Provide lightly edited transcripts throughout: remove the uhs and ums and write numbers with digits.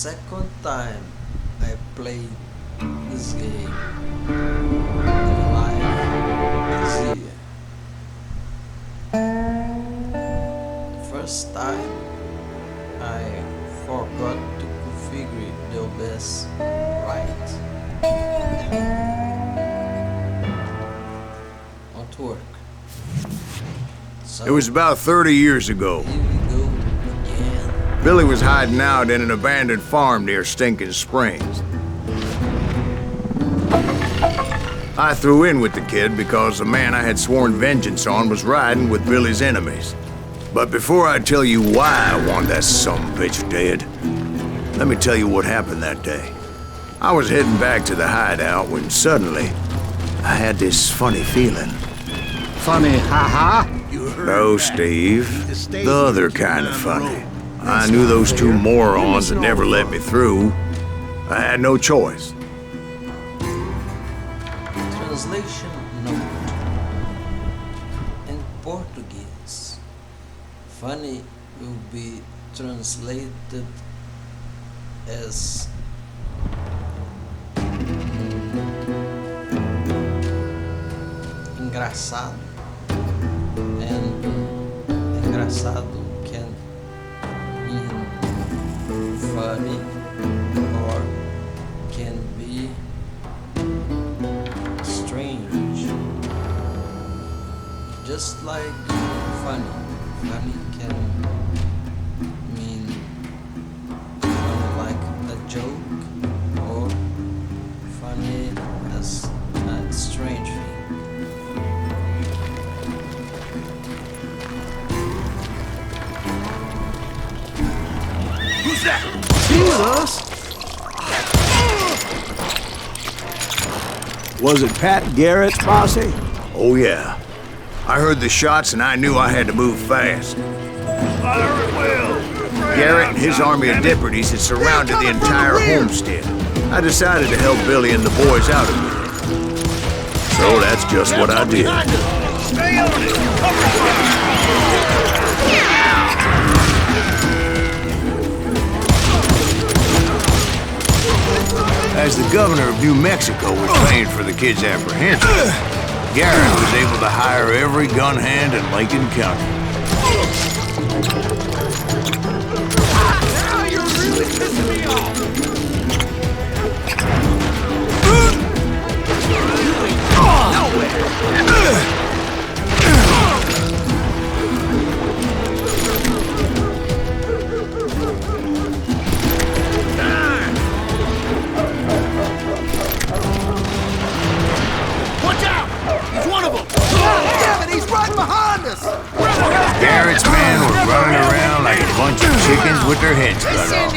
second time I played this game in live this year. The first time I forgot to configure the OBS right and not work. So It was about 30 years ago. here we go again. Billy was hiding out in an abandoned farm near Stinking Springs. I threw in with the kid because the man I had sworn vengeance on was riding with Billy's enemies. But before I tell you why I want that sumbitch dead, let me tell you what happened that day. I was heading back to the hideout when suddenly I had this funny feeling. Funny, haha. No, Steve. The other kind of funny. I knew those two morons had never let me through. I had no choice. Translation note. In Portuguese, funny will be translated as engraçado, and engraçado can mean funny or can be strange. Just like funny. Funny can mean funny like a joke or funny as a strange thing. Who's that? Silas? Was it Pat Garrett's posse? Oh, yeah. I heard the shots and I knew I had to move fast. Garrett and his army of deputies had surrounded the entire homestead. I decided to help Billy and the boys out of it. So that's just what I did. Stay on it! Cover fire! As the governor of New Mexico was paying for the kid's apprehension, Garrett was able to hire every gun hand in Lincoln County. Now you're really pissing me off! Watch out! He's one of them! Damn it, he's right behind us! Garrett's men were running around like a bunch of chickens with their heads cut off.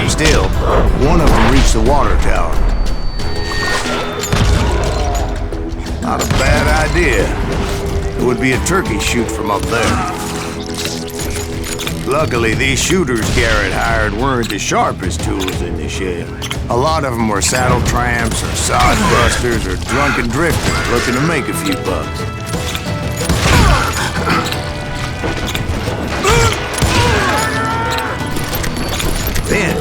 Still, one of them reached the water tower. Not a bad idea. It would be a turkey shoot from up there. Luckily, these shooters Garrett hired weren't the sharpest tools in the shed. A lot of them were saddle tramps, or sod busters, or drunken drifters looking to make a few bucks. Then,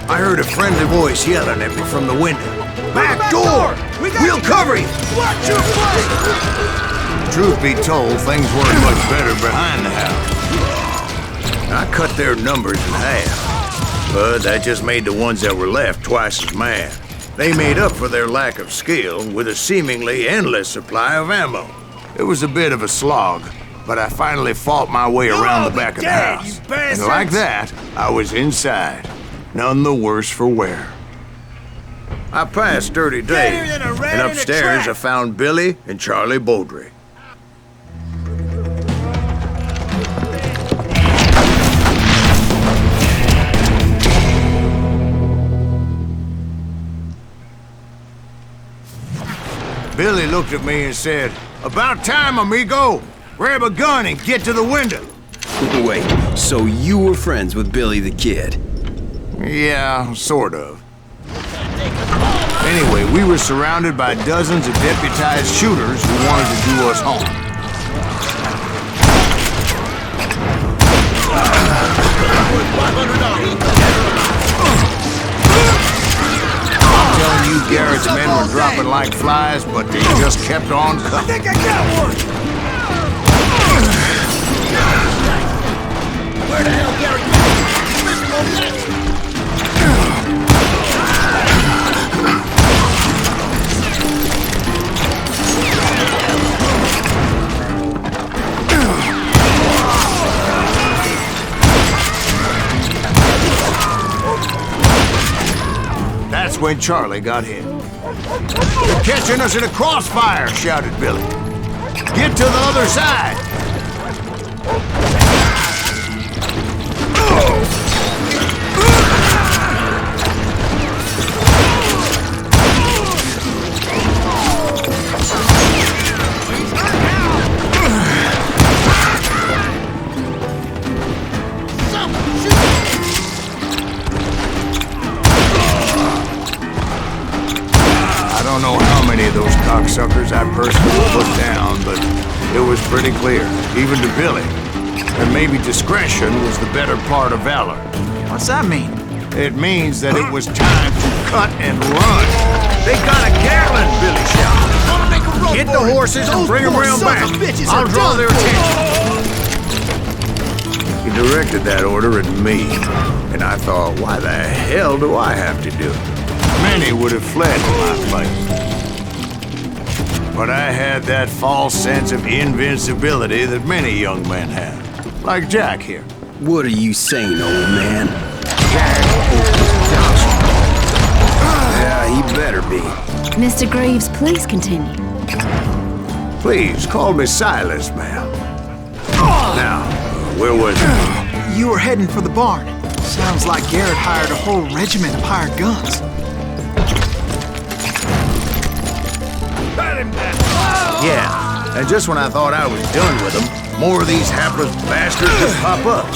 I heard a friendly voice yelling at me from the window. Back door! We'll cover you! Watch your flank! Truth be told, things weren't much better behind the house. I cut their numbers in half, but that just made the ones that were left twice as mad. They made up for their lack of skill with a seemingly endless supply of ammo. It was a bit of a slog, but I finally fought my way around the back of the house. And like that, I was inside, none the worse for wear. I passed dirty days, and upstairs I found Billy and Charlie Beaudry. Billy looked at me and said, "About time, amigo! Grab a gun and get to the window!" Wait, so you were friends with Billy the Kid? Yeah, sort of. Anyway, we were surrounded by dozens of deputized shooters who wanted to do us harm. Telling you Garrett's men were dropping like flies, but they just kept on I coming. think I got one! Where the hell, Gary? That's when Charlie got hit. "They're catching us in a crossfire," shouted Billy. "Get to the other side!" I don't know how many of those cocksuckers I personally put down, but it was pretty clear, even to Billy, that maybe discretion was the better part of valor. What's that mean? It means that it was time to cut and run. "They got a Gatling," Billy shouted. Gonna make a run "Get for the it. horses and Those bring them poor round sons back. of bitches I'll are draw done their for." attention." He directed that order at me, and I thought, why the hell do I have to do it? Many would have fled to my place. But I had that false sense of invincibility that many young men have. Like Jack here. What are you saying, old man? Yeah, he better be. Mr. Graves, please continue. Please, call me Silas, ma'am. Now, where was it? You were heading for the barn. Sounds like Garrett hired a whole regiment of hired guns. Yeah, and just when I thought I was done with them, more of these hapless bastards would pop up.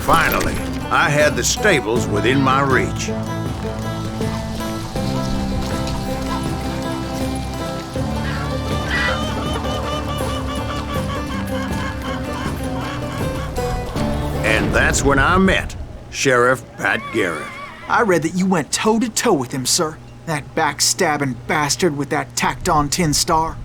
Finally, I had the stables within my reach. And that's when I met Sheriff Pat Garrett. I read that you went toe-to-toe with him, sir. That backstabbing bastard with that tacked-on tin star.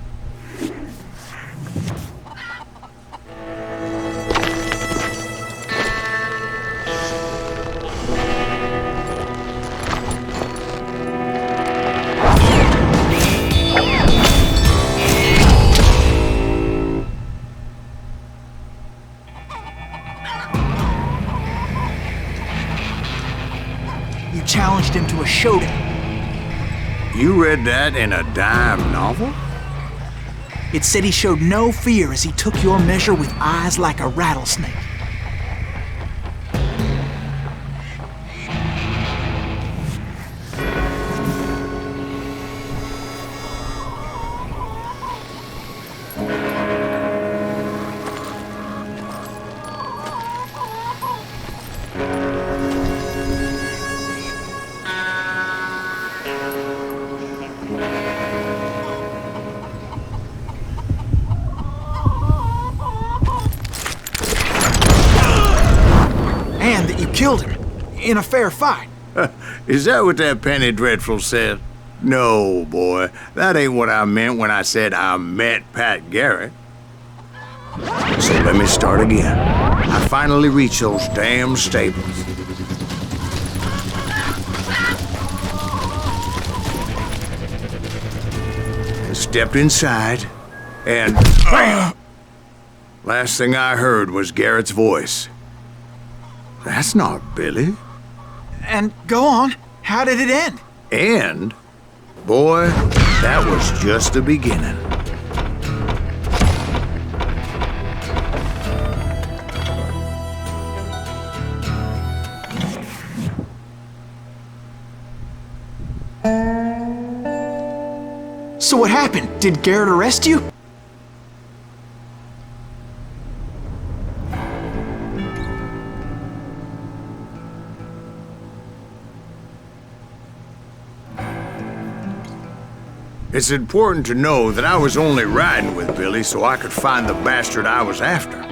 You challenged him to a showdown. You read that in a dime novel? It said he showed no fear as he took your measure with eyes like a rattlesnake. And that you killed him in a fair fight. Is that what that Penny Dreadful said? No, boy. That ain't what I meant when I said I met Pat Garrett. So let me start again. I finally reached those damn stables. I stepped inside, and bam! Last thing I heard was Garrett's voice. That's not Billy. And go on, how did it end? And, boy, that was just the beginning. So what happened? Did Garrett arrest you? It's important to know that I was only riding with Billy so I could find the bastard I was after.